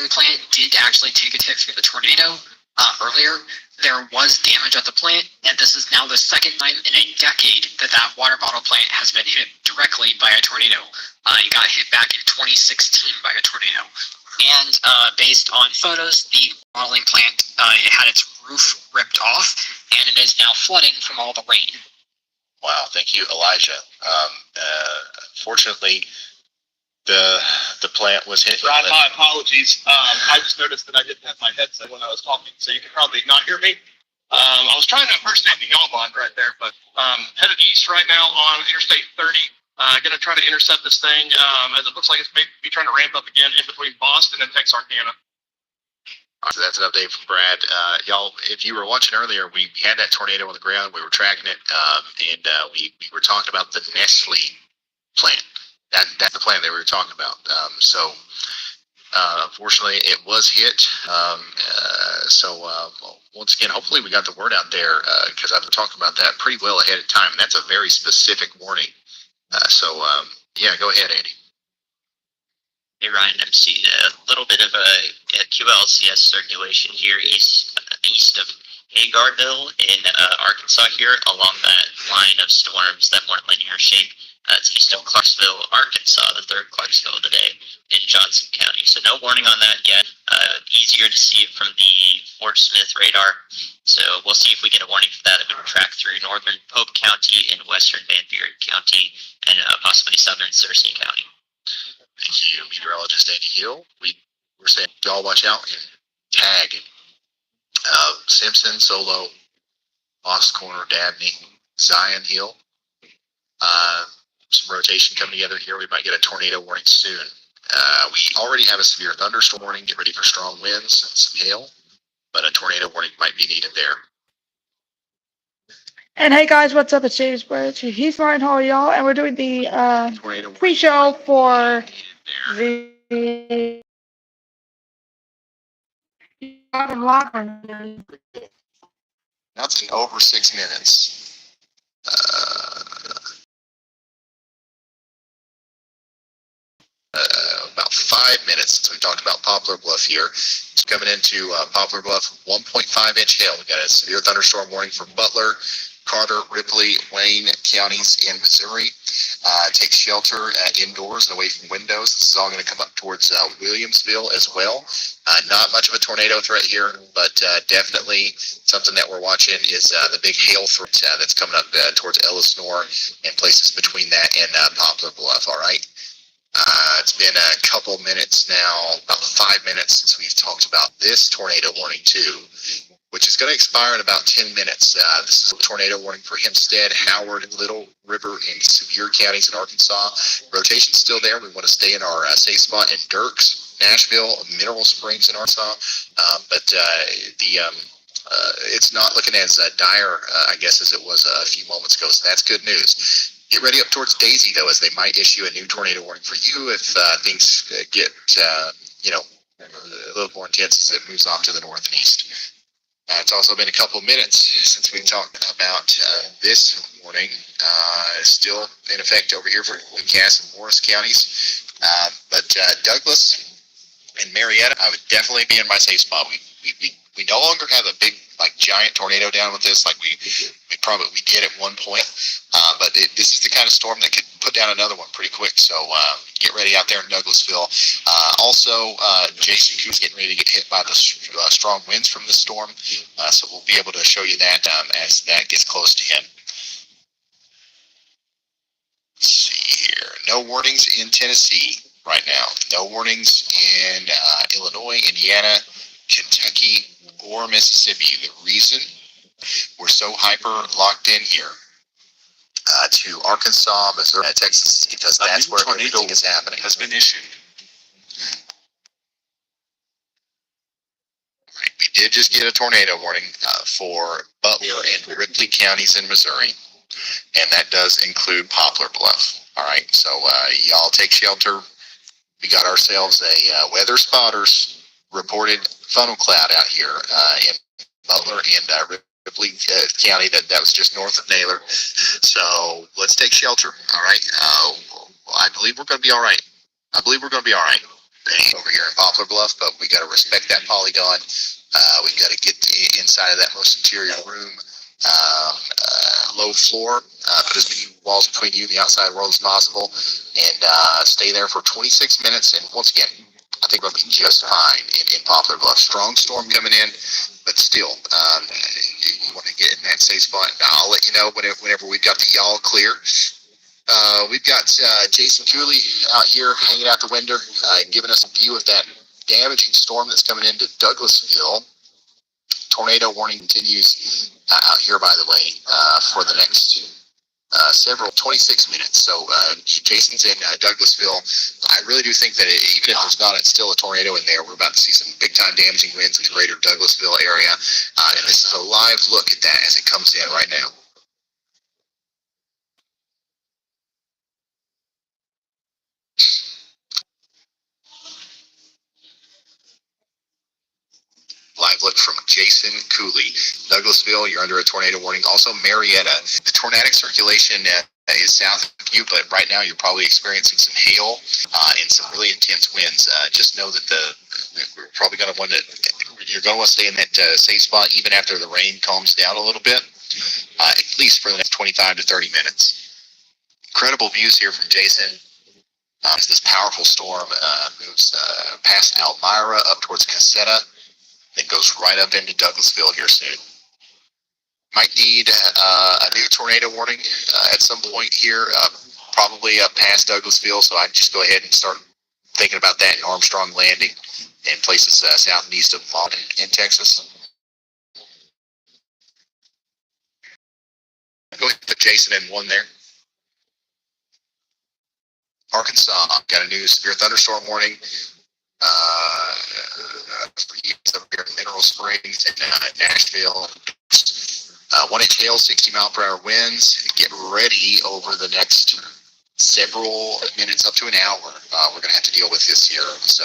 watering plant did actually take a hit through the tornado earlier. There was damage at the plant, and this is now the second time in a decade that that water bottle plant has been hit directly by a tornado. It got hit back in 2016 by a tornado. And based on photos, the bottling plant it had its roof ripped off, and it is now flooding from all the rain. Wow, thank you, Elijah. Fortunately, the plant was hit. Ron, my apologies. I just noticed that I didn't have my headset when I was talking, so you can probably not hear me. I was trying to impersonate the yellow line right there, but headed east right now on Interstate 30. Going to try to intercept this thing as it looks like it's maybe trying to ramp up again in between Boston and Texarkana. So that's an update from Brad. Y'all, if you were watching earlier, we had that tornado on the ground. We were tracking it, and we were talking about the Nestle plant. That's the plant that we were talking about. Unfortunately, it was hit. Once again, hopefully we got the word out there because I've been talking about that pretty well ahead of time. And that's a very specific warning. Go ahead, Andy. Hey Ryan, I'm seeing a little bit of a QLCS circulation here east of Hagarville in Arkansas here along that line of storms that weren't linear shape. It's east of Clarksville, Arkansas, the third Clarksville today in Johnson County. So no warning on that yet. Easier to see from the Fort Smith radar. So we'll see if we get a warning for that if we track through northern Pope County and western Van Buren County and possibly southern Searcy County. Thank you, meteorologist Andy Hill. We're saying y'all watch out and tag Simpson, Solo, Lost Corner, Dabney, Zion Hill. Some rotation coming together here. We might get a tornado warning soon. We already have a severe thunderstorm warning. Get ready for strong winds and some hail, but a tornado warning might be needed there. And hey guys, what's up? It's James Birch. He's Ryan Hall, y'all, and we're doing the pre-show for the That's in over 6 minutes. About 5 minutes since we talked about Poplar Bluff here. It's coming into Poplar Bluff, 1.5 inch hail. We got a severe thunderstorm warning for Butler, Carter, Ripley, Wayne counties in Missouri. Take shelter indoors and away from windows. This is all going to come up towards Williamsville as well. Not much of a tornado threat here, but definitely something that we're watching is the big hail threat that's coming up towards Ellisnore and places between that and Poplar Bluff. All right. It's been a couple minutes now, about 5 minutes since we've talked about this tornado warning too, which is going to expire in about 10 minutes. This is a tornado warning for Hempstead, Howard, Little River, and Sevier counties in Arkansas. Rotation's still there. We want to stay in our safe spot in Dirks, Nashville, Mineral Springs in Arkansas, it's not looking as dire, I guess, as it was a few moments ago. So that's good news. Get ready up towards Daisy, though, as they might issue a new tornado warning for you if things get, a little more intense as it moves off to the north and east. It's also been a couple of minutes since we talked about this warning. Still in effect over here for Cass and Morris counties. But Douglas and Marietta, I would definitely be in my safe spot. We no longer have a big, giant tornado down with this like we did at one point. But this is the kind of storm that could put down another one pretty quick. So get ready out there in Douglasville. Also, Jason Coos getting ready to get hit by the strong winds from this storm. So we'll be able to show you that as that gets close to him. Let's see here. No warnings in Tennessee right now. No warnings in Illinois, Indiana, Kentucky, or Mississippi. The reason we're so hyper locked in here to Arkansas, Missouri, Texas, because that's where everything is happening. Has been issued. Right. We did just get a tornado warning for Butler and Ripley counties in Missouri, and that does include Poplar Bluff. All right, so y'all take shelter. We got ourselves a weather spotters reported funnel cloud out here in Butler and Ripley County. That was just north of Naylor. So let's take shelter. All right. I believe we're going to be all right. over here in Poplar Bluff, but we got to respect that polygon. We've got to get inside of that most interior room, low floor, put as many walls between you and the outside world as possible, and stay there for 26 minutes. And once again, I think we'll be just fine in Poplar Bluff. Strong storm coming in, but still, you want to get in that safe spot. I'll let you know whenever we've got the y'all clear. We've got Jason Cooley out here hanging out the window, giving us a view of that damaging storm that's coming into Douglasville. Tornado warning continues out here, by the way, for the next 26 minutes. So Jason's in Douglasville. I really do think that even if there's not still a tornado in there, we're about to see some big time damaging winds in the greater Douglasville area. And this is a live look at that as it comes in right now. Live look from Jason Cooley. Douglasville, you're under a tornado warning. Also, Marietta, the tornadic circulation is south of you, but right now you're probably experiencing some hail and some really intense winds. Just know that we're probably going to want to, you're going to want to stay in that safe spot even after the rain calms down a little bit, at least for the next 25 to 30 minutes. Incredible views here from Jason. As this powerful storm moves past Elmira up towards Cassetta, then goes right up into Douglasville here soon. Might need a new tornado warning at some point here, probably up past Douglasville. So I'd just go ahead and start thinking about that in Armstrong Landing and places south and east of Lawton in Texas. Go ahead and put Jason in one there. Arkansas got a new severe thunderstorm warning. For you over here in Mineral Springs and Nashville. 1 inch hail, 60 mile per hour winds. Get ready over the next several minutes, up to an hour. We're going to have to deal with this here. So,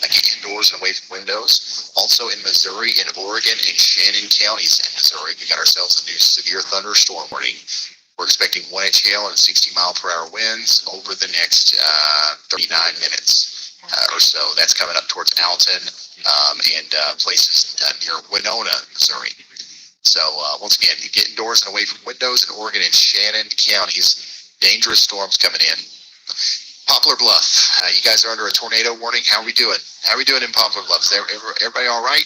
get indoors and away from windows. Also in Missouri, in Oregon, and Shannon counties in Missouri, we got ourselves a new severe thunderstorm warning. We're expecting 1 inch hail and 60 mile per hour winds over the next 39 minutes. Or so. That's coming up towards Alton and places near Winona, Missouri. So once again, you get indoors and away from windows in Oregon and Shannon counties. Dangerous storms coming in. Poplar Bluff, you guys are under a tornado warning. How are we doing? How are we doing in Poplar Bluff? Is everybody all right?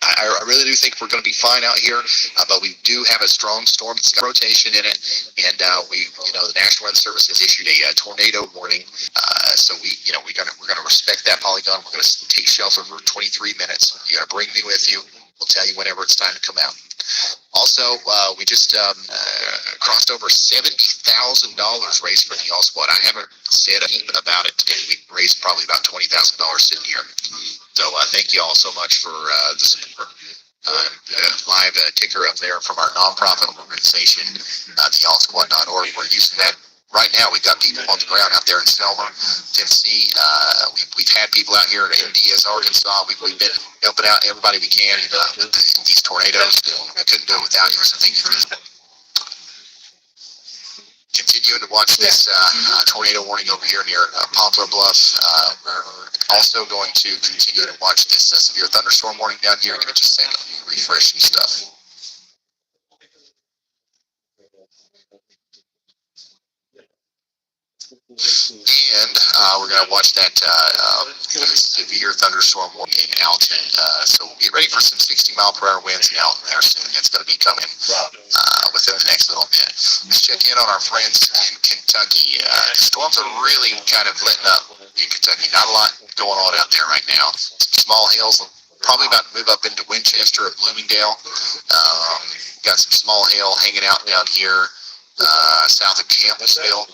I really do think we're going to be fine out here, but we do have a strong storm. It's got rotation in it, and the National Weather Service has issued a tornado warning. So we're going to respect that polygon. We're going to take shelter for 23 minutes. You got to bring me with you. We'll tell you whenever it's time to come out. Also, we just crossed over $70,000 raised for the Y'all Squad. I haven't said anything about it today. We raised probably about $20,000 sitting here. So thank you all so much for the support. Live ticker up there from our nonprofit organization, theyallsquad.org. We're using that right now. We've got people on the ground out there in Selma, Tennessee. We've had people out here in Diaz, Arkansas. We've been helping out everybody we can with these tornadoes. I couldn't do it without you. So thank you for that. Continuing to watch this tornado warning over here near Poplar Bluff. We're also going to continue to watch this severe thunderstorm warning down here. Give it just a second, refresh some stuff. And we're going to watch that severe thunderstorm warning in Alton. So we'll get ready for some 60 mile per hour winds in Alton there soon. It's going to be coming within the next little bit. Let's check in on our friends in Kentucky. Storms are really kind of letting up in Kentucky. Not a lot going on out there right now. Small hails, probably about to move up into Winchester or Bloomingdale. Got some small hail hanging out down here south of Campbellsville.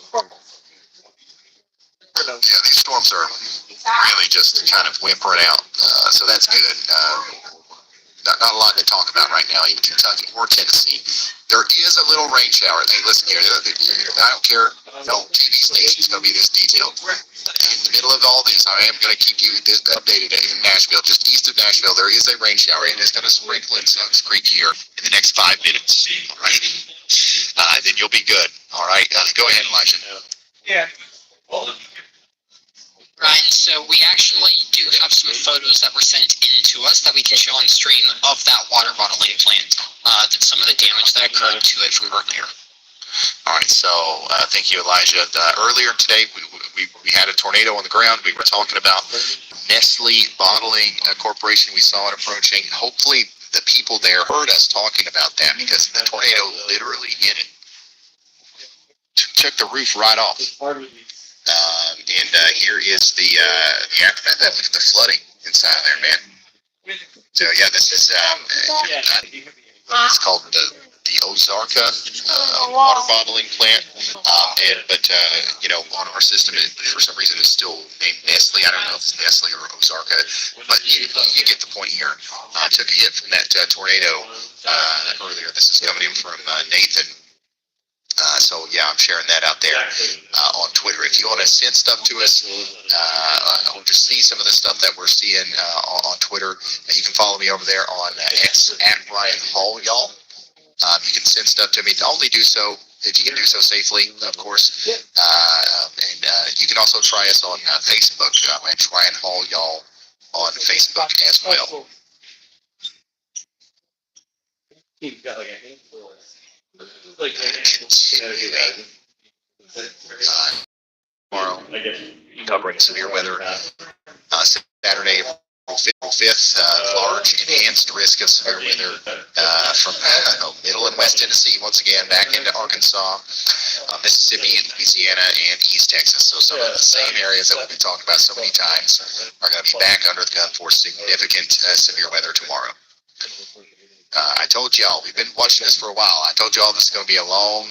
Yeah, these storms are really just kind of whimpering out, so that's good. Not a lot to talk about right now in Kentucky or Tennessee. There is a little rain shower. Hey, listen here, I don't care. No TV station's going to be this detailed. In the middle of all this, I am going to keep you updated in Nashville. Just east of Nashville, there is a rain shower, and it's going to sprinkle in Suns Creek here in the next 5 minutes. All right? Then you'll be good. All right? Go ahead, Elijah. Yeah. Well, Right, so we actually do have some photos that were sent in to us that we can show on stream of that water bottling plant. That some of the damage that occurred to it from earlier. All right, so thank you, Elijah. Earlier today, we had a tornado on the ground. We were talking about Nestle Bottling Corporation. We saw it approaching. Hopefully, the people there heard us talking about that because the tornado literally hit it. Took the roof right off. Here is the aftermath. Look at the flooding inside there, man. So yeah, this is it's called the Ozarka water bottling plant. On our system, for some reason, it's still named Nestle. I don't know if it's Nestle or Ozarka, but you get the point here. Took a hit from that tornado earlier. This is coming in from Nathan. So yeah, I'm sharing that out there on Twitter. If you want to send stuff to us, or just see some of the stuff that we're seeing on Twitter, you can follow me over there on X at Ryan Hall, y'all. You can send stuff to me. Only do so if you can do so safely, of course. And you can also try us on Facebook. At Ryan Hall, y'all, on Facebook as well. Tomorrow, covering severe weather. Saturday, April 5th, large enhanced risk of severe weather from middle and west Tennessee, once again, back into Arkansas, Mississippi, and Louisiana, and East Texas. So some of the same areas that we've been talking about so many times are going to be back under the gun for significant severe weather tomorrow. I told y'all, we've been watching this for a while. I told y'all this is going to be a long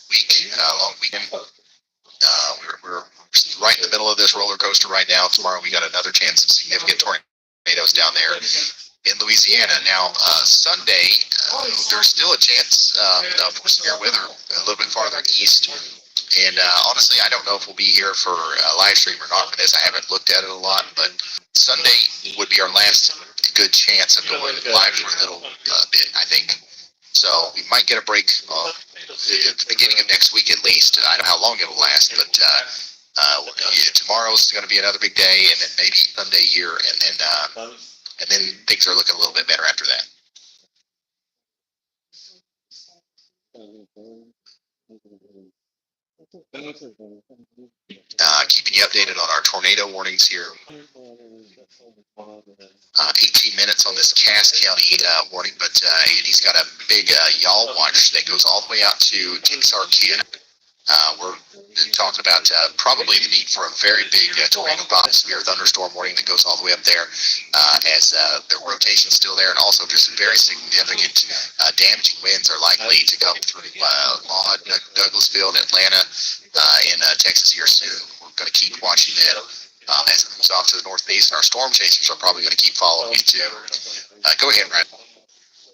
week, long weekend. We're right in the middle of this roller coaster right now. Tomorrow we got another chance of significant tornadoes down there in Louisiana. Now, Sunday, there's still a chance for severe weather a little bit farther east. And honestly, I don't know if we'll be here for a live stream or not for this. I haven't looked at it a lot, but Sunday would be our last good chance of going live for a little bit, I think. So we might get a break at the beginning of next week at least. I don't know how long it'll last, but tomorrow's going to be another big day, and then maybe Sunday here, and then things are looking a little bit better after that. Keeping you updated on our tornado warnings here. 18 minutes on this Cass County warning, but he's got a big yaw watch that goes all the way out to Texarkana. We're talking about probably the need for a very big tornado box, severe thunderstorm warning that goes all the way up there as the rotation's still there, and also just very significant damaging winds are likely to come through Maud, Douglasville, and Atlanta in Texas here soon. We're going to keep watching that as it moves off to the northeast, and our storm chasers are probably going to keep following it too. Go ahead, Ryan.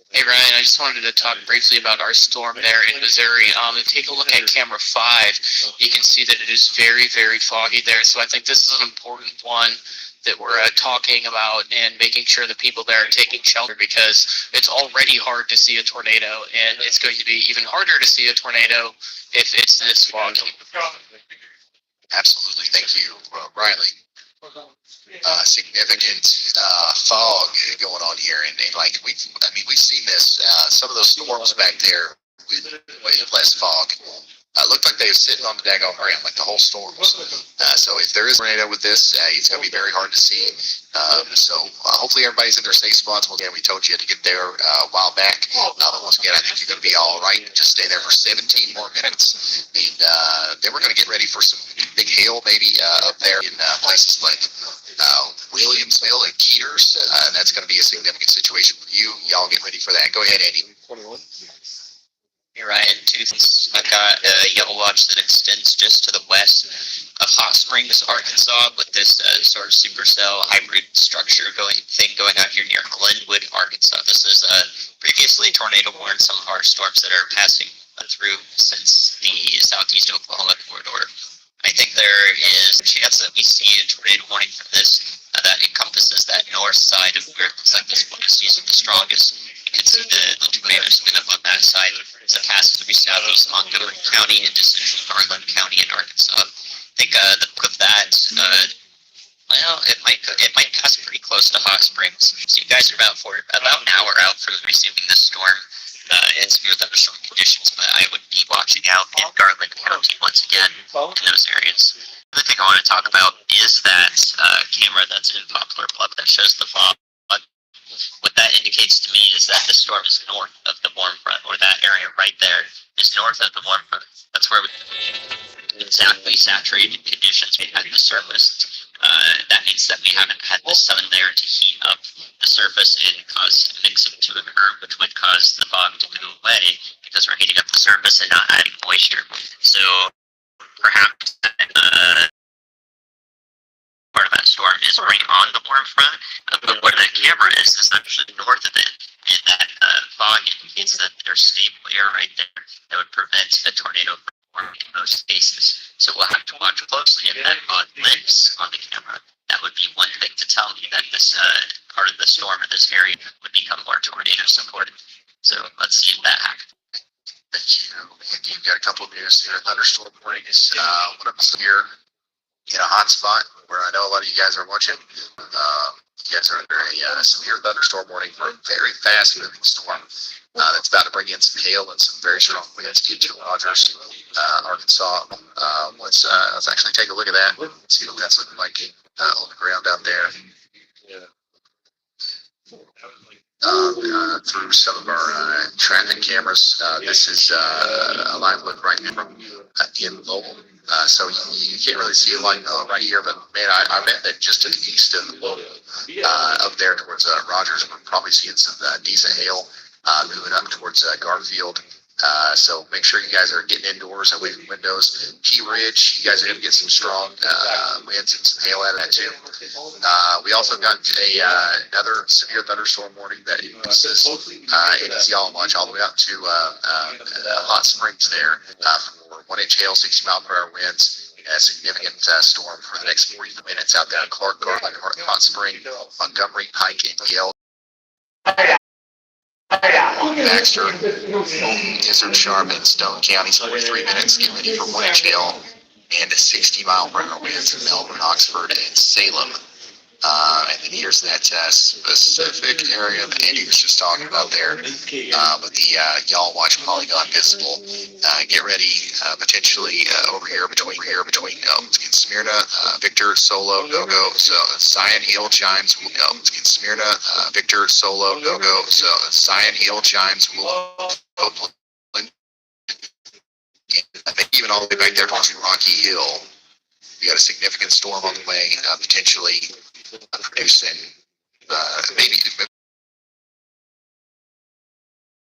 Hey Ryan, I just wanted to talk briefly about our storm there in Missouri. Take a look at camera 5. You can see that it is very, very foggy there. So I think this is an important one that we're talking about and making sure the people there are taking shelter, because it's already hard to see a tornado, and it's going to be even harder to see a tornado if it's this foggy. Absolutely. Thank you, Riley. Significant fog going on here, and we've seen this. Some of those storms back there with way less fog looked like they were sitting on the daggone ground, like the whole storm was. So if there is a tornado with this, it's going to be very hard to see. Hopefully everybody's in their safe spots. Well, again, we told you to get there a while back. But once again, I think you're going to be all right. Just stay there for 17 more minutes, and then we're going to get ready for some big hail, maybe up there in places like Williamsville and Keters. That's going to be a significant situation for you. Y'all get ready for that. Go ahead, Andy. Hey Ryan, two things. I've got a yellow watch that extends just to the west of Hot Springs, Arkansas, with this sort of supercell hybrid structure going out here near Glenwood, Arkansas. This is previously tornado warned some of our storms that are passing through since the southeast Oklahoma corridor. I think there is a chance that we see a tornado warning from this that encompasses that north side of where it looks like this blast is the strongest. You can see the tornadoes been up on that side as it passes through southeast Montgomery County into central Garland County in Arkansas. I think the book of that Well, it might pass pretty close to Hot Springs. So you guys are about an hour out from receiving this storm. And severe thunderstorm conditions, but I would be watching out in Garland County once again in those areas. The other thing I want to talk about is that camera that's in Poplar Bluff that shows the fog. What that indicates to me is that the storm is north of the warm front, or that area right there is north of the warm front. That's where exactly saturated conditions we had the surface. That means that we haven't had the sun there to heat up the surface and cause mixing to occur, which would cause the fog to go away because we're heating up the surface and not adding moisture. So perhaps part of that storm is right on the warm front, but where that camera is actually north of it, and that fog indicates that there's stable air right there that would prevent a tornado from forming in most cases. So we'll have to watch closely if that fog lifts on the camera. That would be one thing to tell me that this part of the storm in this area would become more tornado supported. So let's see if that happens. You've got a couple of news here. Thunderstorm warnings. One of us here in a hot spot where I know a lot of you guys are watching. You guys are under a severe thunderstorm warning for a very fast moving storm that's about to bring in some hail and some very strong winds into Rogers, Arkansas. Let's actually take a look at that. See what that's looking like on the ground out there. Through some of our traffic cameras. This is a live look right now from in Lowell. So you can't really see a light right here, but man, I meant that just to the east of Lowell, up there towards Rogers, we're probably seeing some decent hail moving up towards Garfield. So make sure you guys are getting indoors, away from windows. Key Ridge, you guys are going to get some strong winds and some hail out of that too. We also got another severe thunderstorm warning that is in East Yalmach all the way up to Hot Springs there for 1 inch hail, 60 mile per hour winds. A significant storm for the next 40 minutes out there in Clark, Garland, Hot Spring, Montgomery, Pike, and Yale. Baxter, Izzard, Sharp, and Stone counties, 43 minutes, get ready for 1 inch hail and 60 mile per hour winds in Melbourne, Oxford, and Salem. And then here's that specific area that Andy was just talking about there, with the Yalmach polygon visible. Get ready, potentially over here between Smyrna, Victor, Solo, Go-Go, so Cyan Hill, Chimes, Smyrna, Victor, Solo, Go-Go, so Cyan Hill, Chimes, I think even all the way back there towards Rocky Hill, we got a significant storm on the way, potentially producing maybe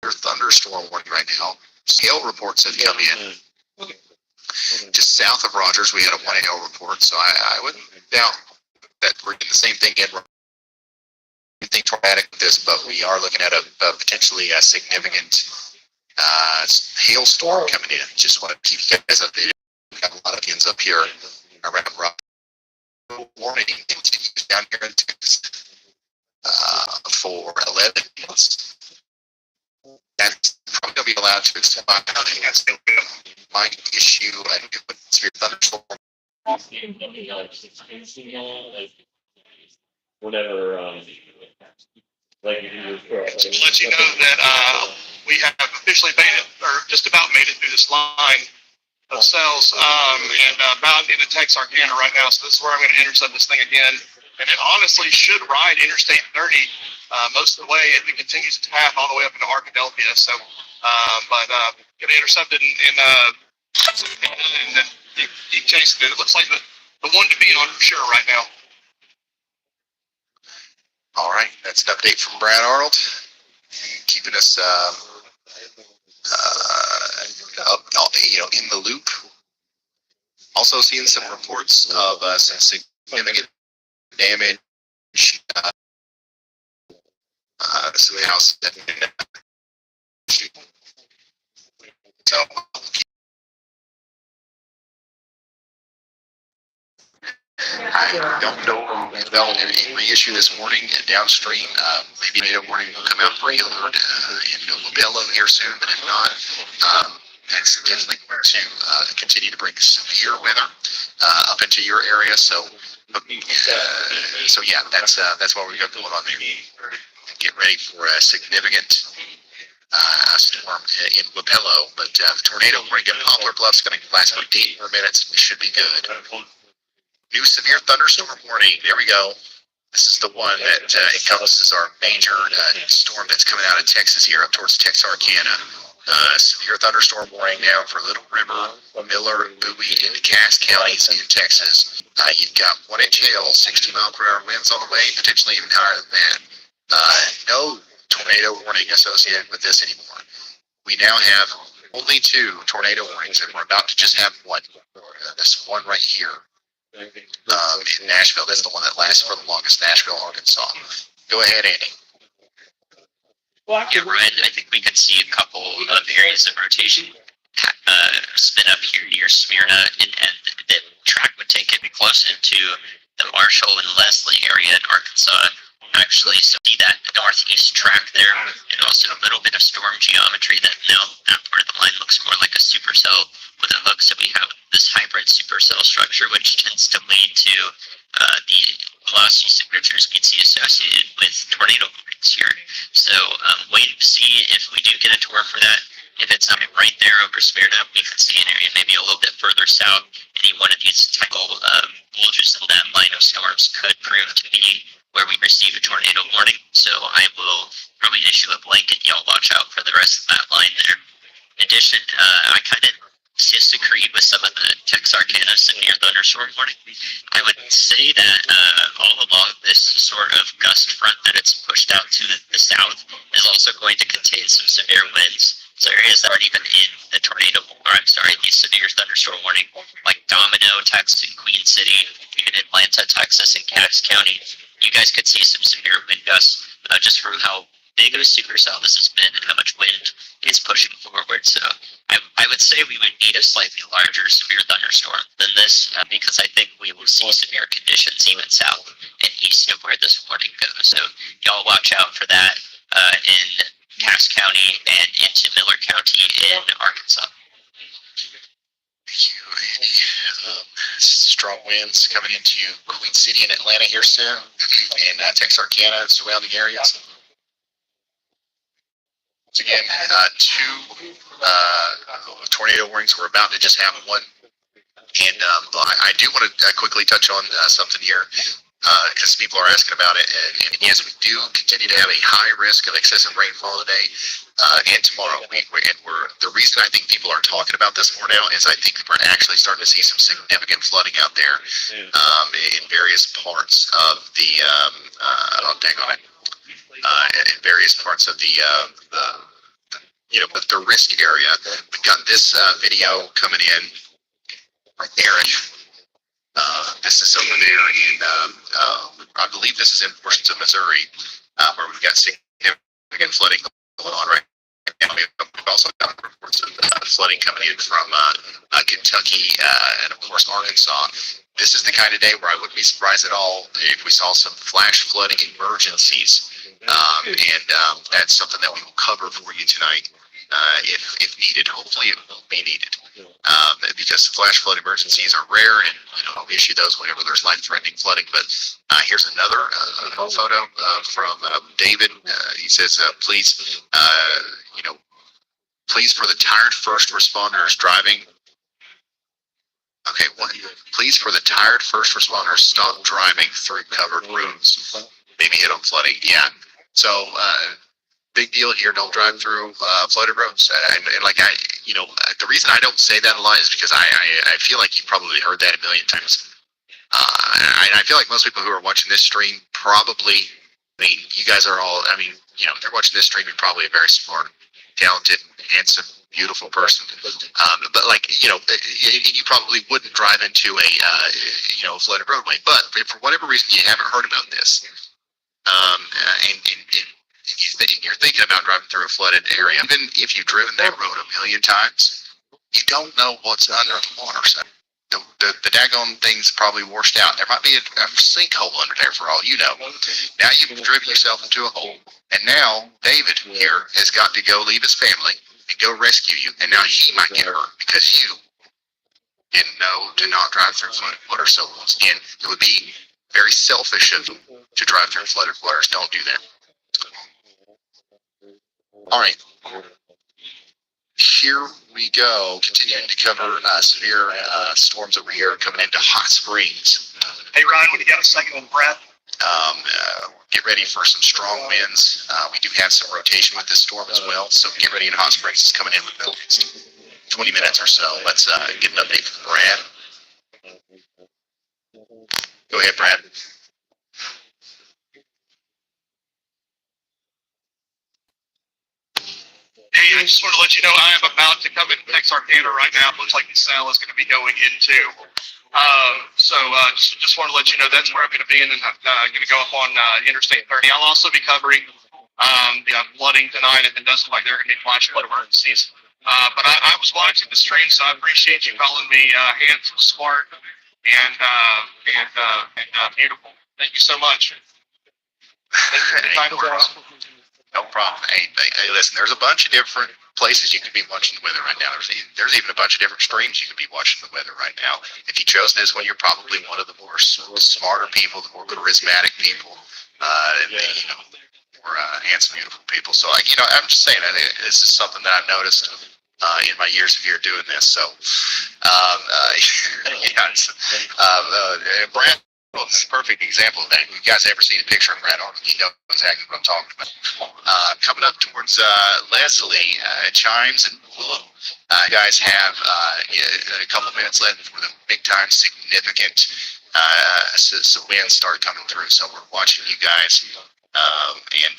thunderstorm warning right now. Hail reports have come in. Just south of Rogers, we had a 1 hail report, so I wouldn't doubt that we're getting the same thing in. We think tornadic with this, but we are looking at a potentially a significant hailstorm coming in. Just want to keep you guys updated. We've got a lot of pins up here around Rogers. Warning continues down here in Texas for 11 months. That's probably going to be allowed to extend by counting as they might issue a severe thunderstorm. Whenever, like you do To let you know that we have officially made it, or just about made it through this line of cells, and about into Texarkana right now. So this is where I'm going to intercept this thing again. And it honestly should ride Interstate 30 most of the way. It continues its path all the way up into Arkadelphia. So, but going to intercept it and then keep chasing it. It looks like the one to be on for sure right now. All right, that's an update from Brad Arnold, keeping us up, in the loop. Also seeing some reports of some significant damage. Some houses. So I don't know if they'll reissue this warning downstream. Maybe a warning will come out for Hilliard and Lobello here soon, but if not, That's definitely going to continue to bring severe weather up into your area. So yeah, that's what we got going on there. Get ready for a significant storm in Wapello, but the tornado warning at Poplar Bluff's going to last for 8 more minutes. We should be good. New severe thunderstorm warning. There we go. This is the one that encompasses our major storm that's coming out of Texas here up towards Texarkana. Severe thunderstorm warning now for Little River, Miller, Bowie, and Cass counties in Texas. You've got 1 inch hail, 60-mile-per-hour winds on the way, potentially even higher than that. No tornado warning associated with this anymore. We now have only 2 tornado warnings, and we're about to just have one. This one right here in Nashville. That's the one that lasts for the longest, Nashville, Arkansas. Go ahead, Andy. Yeah, Ryan, I think we could see a couple of areas of rotation spin up here near Smyrna, and the track would take it close into the Marshall and Leslie area in Arkansas. Actually, so see that northeast track there, and also a little bit of storm geometry that now that part of the line looks more like a supercell with a hook. So we have this hybrid supercell structure, which tends to lead to the velocity signatures we'd see associated with tornado warnings here. So wait to see if we do get a tour for that. If it's right there over Smyrna, we could see an area maybe a little bit further south. Any one of these typical bulges in that line of storms could prove to be where we receive a tornado warning. So I will probably issue a blanket. Y'all watch out for the rest of that line there. In addition, I kind of disagreed with some of the Texarkana severe thunderstorm warning. I would say that all along this sort of gust front that it's pushed out to the south is also going to contain some severe winds. So areas that aren't even in the the severe thunderstorm warning, like Domino, Texas, and Queen City, even Atlanta, Texas, and Cass County. You guys could see some severe wind gusts just from how big of a supercell this has been and how much wind is pushing forward. So I would say we would need a slightly larger severe thunderstorm than this because I think we will see severe conditions even south and east of where this warning goes. So y'all watch out for that in Cass County and into Miller County in Arkansas. Thank you, Andy. Strong winds coming into Queen City and Atlanta here soon, and Texarkana and surrounding areas. Once again, 2 tornado warnings. We're about to just have one. And I do want to quickly touch on something here because people are asking about it. And yes, we do continue to have a high risk of excessive rainfall today and tomorrow. The reason I think people are talking about this more now is I think we're actually starting to see some significant flooding out there in various parts of the in various parts of the risk area. We've got this video coming in right there. This is over there in, I believe this is in portions of Missouri, where we've got significant flooding going on right now. We've also got reports of flooding coming in from Kentucky and, of course, Arkansas. This is the kind of day where I wouldn't be surprised at all if we saw some flash flooding emergencies. And that's something that we will cover for you tonight if needed. Hopefully it won't be needed because flash flood emergencies are rare, and we issue those whenever there's life-threatening flooding. But here's another photo from David. He says, please, please for the tired first responders driving. Okay, please for the tired first responders stop driving through covered roads. Maybe hit on flooding. Yeah. So, big deal here. Don't drive through flooded roads. And the reason I don't say that a lot is because I feel like you've probably heard that a million times. And I feel like most people who are watching this stream probably, you guys are all, if they're watching this stream, you're probably a very smart, talented, handsome, beautiful person. But you probably wouldn't drive into a flooded roadway. But for whatever reason you haven't heard about this, and you're thinking about driving through a flooded area, even if you've driven that road a million times, you don't know what's under the water. So the daggone thing's probably washed out. There might be a sinkhole under there for all you know. Now you've driven yourself into a hole, and now David here has got to go leave his family and go rescue you. And now he might get hurt because you didn't know to not drive through flooded waters. So once again, it would be very selfish of them to drive through flooded waters. Don't do that. All right. Here we go. Continuing to cover severe storms over here coming into Hot Springs. Hey, Ryan, when you got a second on breath, Get ready for some strong winds. We do have some rotation with this storm as well. So get ready in Hot Springs. It's coming in with the next 20 minutes or so. Let's get an update from Brad. Go ahead, Brad. hey, I just want to let you know I am about to come in Texarkana right now. It looks like the cell is going to be going into. Just want to let you know that's where I'm going to be, and then I'm going to go up on Interstate 30. I'll also be covering the flooding tonight, and it does look like they're going to be flash flood emergencies. But I was watching the stream, so I appreciate you calling me handsome, smart, and beautiful. Thank you so much. Thank you for the kind words. No problem. Hey, listen, there's a bunch of different places you could be watching the weather right now. There's even a bunch of different streams you could be watching the weather right now. If you chose this one, you're probably one of the more smarter people, the more charismatic people, and the, more handsome, beautiful people. So, I'm just saying that this is something that I've noticed in my years of here doing this. So, Brad. Well, it's a perfect example of that. If you guys ever seen a picture of Brad Arnold, you know exactly what I'm talking about. Coming up towards Leslie, Chimes, and Willow. You guys have a couple minutes left before the big time significant winds start coming through. So we're watching you guys, and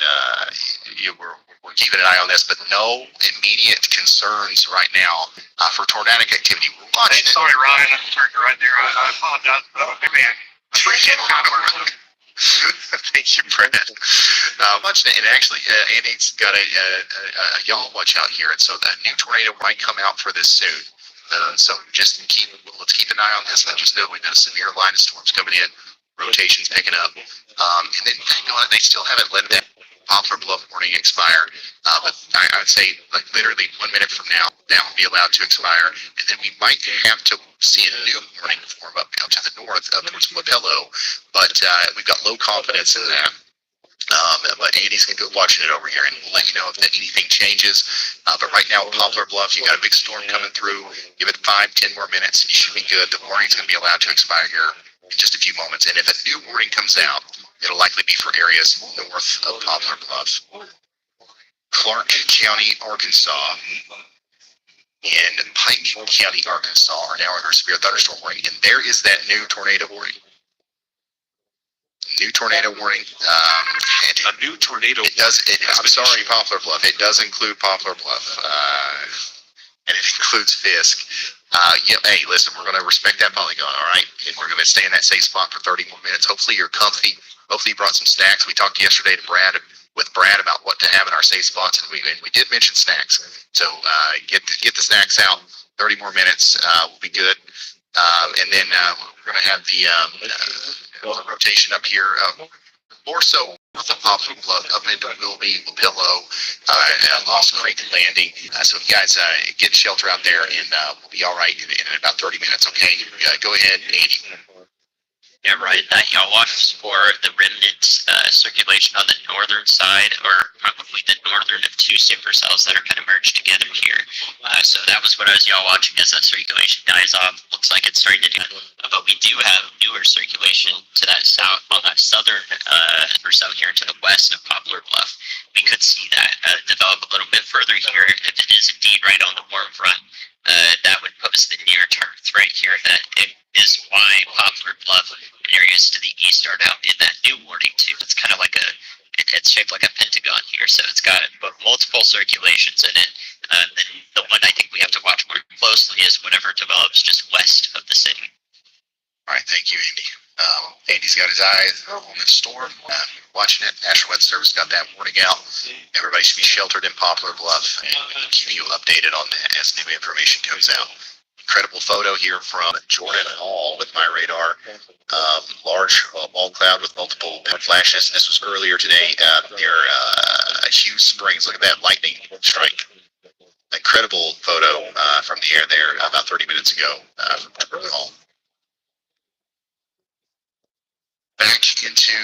we're keeping an eye on this, but no immediate concerns right now for tornadic activity. We're watching it. Sorry, Ryan, I turned you right there. I apologize, but okay, man. Appreciate it. Thank you, Brad. And actually, Andy's got a y'all watch out here, and so that new tornado might come out for this soon. So let's keep an eye on this. Let us know we've got a severe line of storms coming in. Rotation's picking up, and then they still haven't let that Poplar Bluff warning expire. But I would say literally 1 minute from now, that will be allowed to expire, and then we might have to see a new warning form up to the north, up towards Modelo. But we've got low confidence in that. But Andy's gonna go watching it over here, and we'll let you know if anything changes. But right now, Poplar Bluff, you got a big storm coming through. Give it 5-10 more minutes, and you should be good. The warning's gonna be allowed to expire here in just a few moments. And if a new warning comes out, it'll likely be for areas north of Poplar Bluff. Clark County, Arkansas, and Pike County, Arkansas are now under severe thunderstorm warning. And there is that new tornado warning. New tornado warning. A new tornado. I'm sorry, Poplar Bluff. It does include Poplar Bluff, and it includes Fisk. Hey, listen, we're going to respect that polygon, all right? And we're going to stay in that safe spot for 30 more minutes. Hopefully you're comfy. Hopefully you brought some snacks. We talked yesterday with Brad about what to have in our safe spots, and we did mention snacks. So get the snacks out. 30 more minutes will be good. And then we're going to have the rotation up here, more so with the Poplar Bluff up into Willoughby, Pillow, and Lost Creek Landing. So you guys get shelter out there, and we'll be all right in about 30 minutes. Okay, go ahead, Andy. Yeah, right. Y'all watch for the remnant circulation on the northern side, or probably the northern of two supercells that are kind of merged together here. So that was what I was y'all watching as that circulation dies off. Looks like it's starting to do that. But we do have newer circulation to that south, on that southern, or south here to the west of Poplar Bluff. We could see that develop a little bit further here if it is indeed right on the warm front. That would pose the near-term threat here. That it is why Poplar Bluff and areas to the east are now in that new warning too. It's kind of like it's shaped like a pentagon here, so it's got multiple circulations in it. The one I think we have to watch more closely is whatever develops just west of the city. All right, thank you, Andy. Andy's got his eyes on the storm. Watching it. National Weather Service got that warning out. Everybody should be sheltered in Poplar Bluff, and we can keep you updated on that as new information comes out. Incredible photo here from Jordan Hall with my radar. Large ball cloud with multiple flashes. This was earlier today near Hughes Springs. Look at that lightning strike. A incredible photo from the air there about 30 minutes ago from Timberland Hall. Back into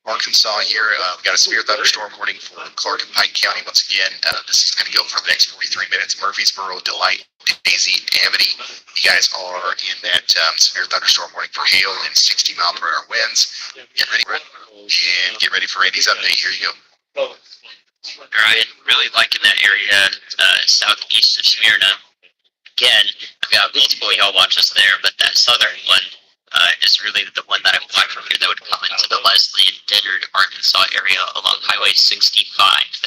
Arkansas here. We've got a severe thunderstorm warning for Clark and Pike County. Once again, this is going to go for the next 43 minutes. Murfreesboro, Delight, Daisy, Amity. You guys are in that severe thunderstorm warning for hail and 60-mile-per-hour winds. Get ready for Andy's update. Here you go. Ryan, really liking that area southeast of Smyrna. Again, I've got multiple y'all watches there, but that southern one is really the one that I'm watching here that would come into the Leslie and Dennard, Arkansas area along Highway 65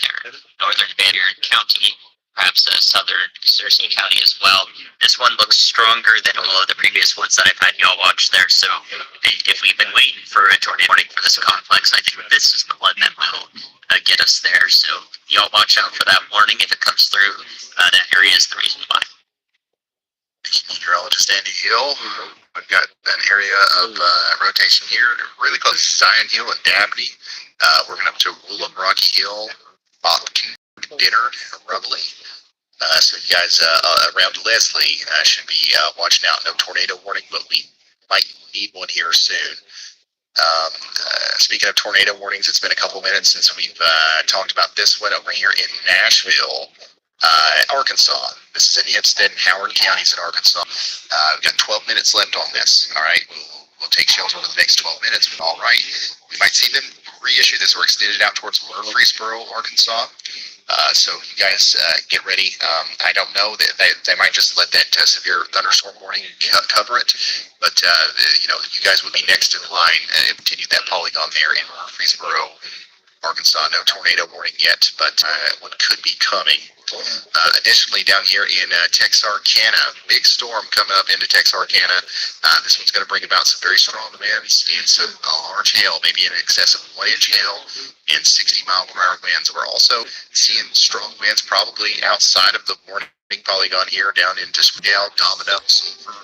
there, northern Van Buren County, perhaps southern Searcy County as well. This one looks stronger than all of the previous ones that I've had y'all watch there, so if we've been waiting for a tornado warning for this complex, I think this is the one that will get us there, so y'all watch out for that warning if it comes through. That area is the reason why. Meteorologist Andy Hill. We've got an area of rotation here really close to Zion Hill and Dabney. Working up to Woolham, Rocky Hill, Bopkin, Dennard, Rubley. So you guys around Leslie should be watching out. No tornado warning, but we might need one here soon. Speaking of tornado warnings, it's been a couple minutes since we've talked about this one over here in Nashville, Arkansas. This is in Hempstead and Howard counties in Arkansas. We've got 12 minutes left on this. All right, we'll take shelter for the next 12 minutes. All right, we might see them reissue this or extend it out towards Murfreesboro, Arkansas. So you guys get ready. I don't know that they might just let that severe thunderstorm warning cover it, but you guys would be next in line and continue that polygon there in Murfreesboro, Arkansas. No tornado warning yet, but one could be coming. Additionally, down here in Texarkana, big storm coming up into Texarkana. This one's going to bring about some very strong winds and some large hail, maybe in excess of 1 inch hail and 60-mile-per-hour winds. We're also seeing strong winds probably outside of the warning polygon here down into Scale, Domino, Silver,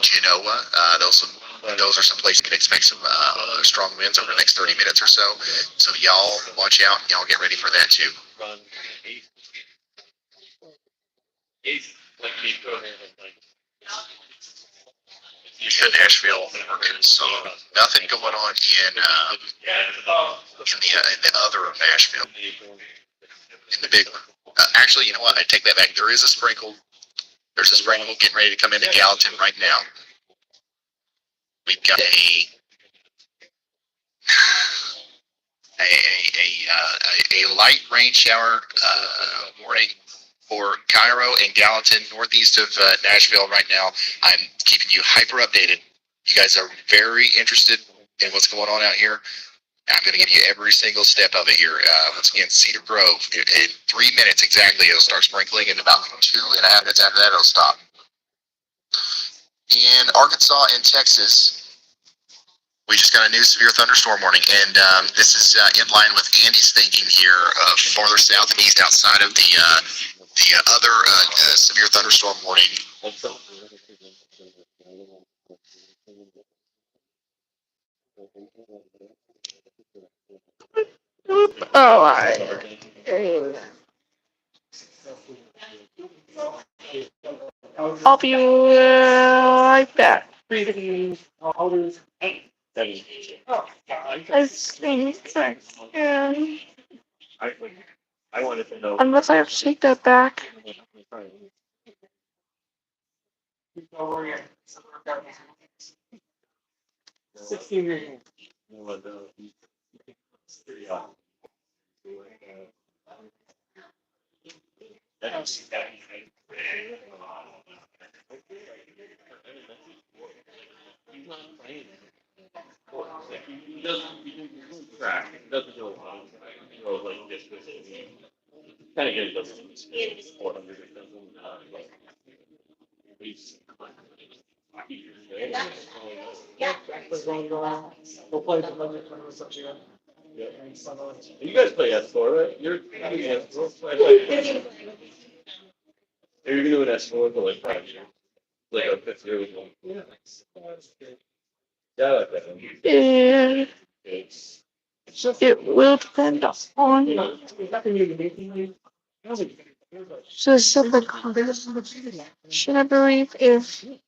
Genoa. Those are some places you can expect some strong winds over the next 30 minutes or so. So y'all watch out. Y'all get ready for that too. In Nashville, Arkansas. Nothing going on in the other of Nashville. In the big one. Actually, you know what? I take that back. There is a sprinkle. There's a sprinkle getting ready to come into Gallatin right now. We've got a light rain shower warning for Cairo and Gallatin, northeast of Nashville right now. I'm keeping you hyper updated. You guys are very interested in what's going on out here. I'm going to give you every single step of it here. Once again, Cedar Grove, in 3 minutes exactly, it'll start sprinkling, and about 2.5 minutes after that, it'll stop. In Arkansas and Texas, we just got a new severe thunderstorm warning, and this is in line with Andy's thinking here, farther south and east outside of the other severe thunderstorm warning. Oh, I I'll be right back. I think yeah. I wanted to know. Unless I have to take that back. Kind of gives us 400. You guys play S4, right? You're S4. You're doing S4 for like 5 years. Like a 5th year with one. Yeah, I like that one. Yeah. It will depend on So it's something should I believe if and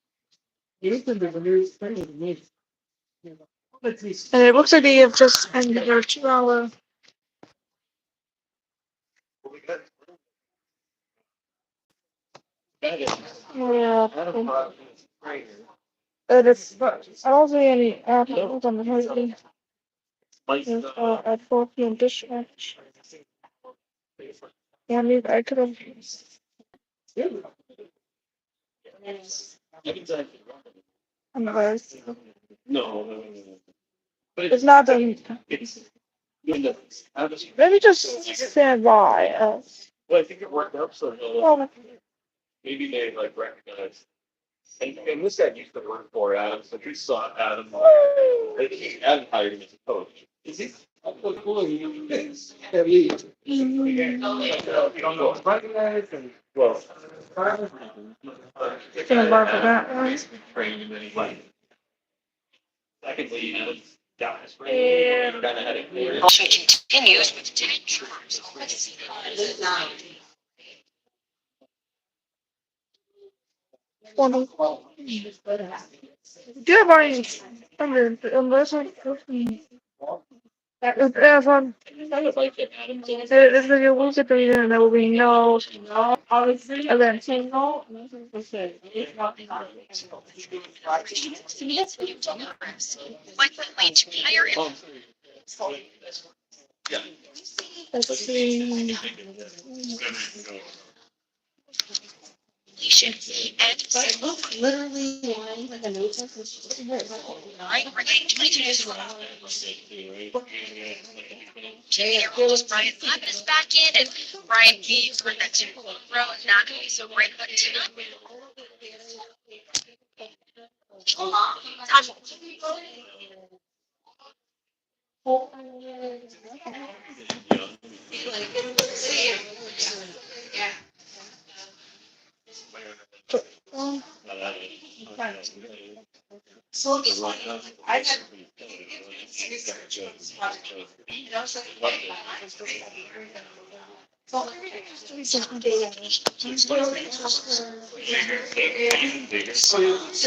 it looks like they have just ended their 2 hour. Yeah. It's I don't see any apples on the hoodie. At 4 p.m. dispatch. Yeah, maybe I could have. I'm glad. No. But It's not the. it's. Maybe just stand by. Well, I think it worked out so well. Well, Maybe they like recognize. And this guy used to work for Adam, so we saw Adam. Adam hired him as a coach. Is he? I'm so cool. You don't know. Recognize and well. gonna bar for that one. Training him anyway. Secondly, Adam's got his And- kind of had it clear. Motion continues with 10 jurors. Do you have any unless I if I would like it, Adam. this video will get deleted and there will be no event. Likely to higher Let's see. inflation and Literally. right, we're getting 22 as well. Jay rolls Brian Lavin is back in and Brian B for the next row, not going to be so great, but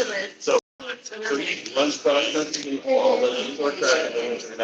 So he runs cross country, all the